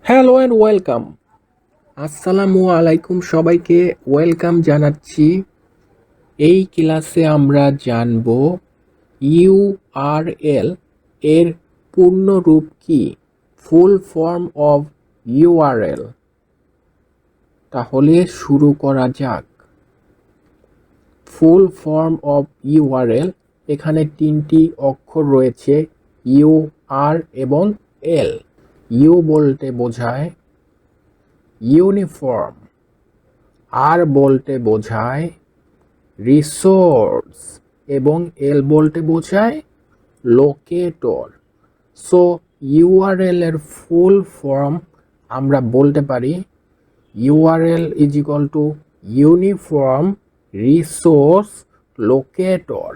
Hello and welcome. আসসালামু আলাইকুম, সবাইকে ওয়েলকাম জানাচ্ছি। এই ক্লাসে আমরা জানব ইউআরএল এর পূর্ণ রূপ কি, ফুল ফর্ম অফ ইউআরএল। তাহলে শুরু করা যাক। ফুল ফর্ম অফ ইউআরএল, এখানে তিনটি অক্ষর রয়েছে, ইউ, আর এবং এল। ইউ বলতে বোঝায় ইউনিফর্ম, আর বলতে বোঝায় রিসোর্স এবং এল বলতে বোঝায় লোকেটর। সো ইউআরএল এর ফুল ফর্ম আমরা বলতে পারি URL is equal to uniform resource locator.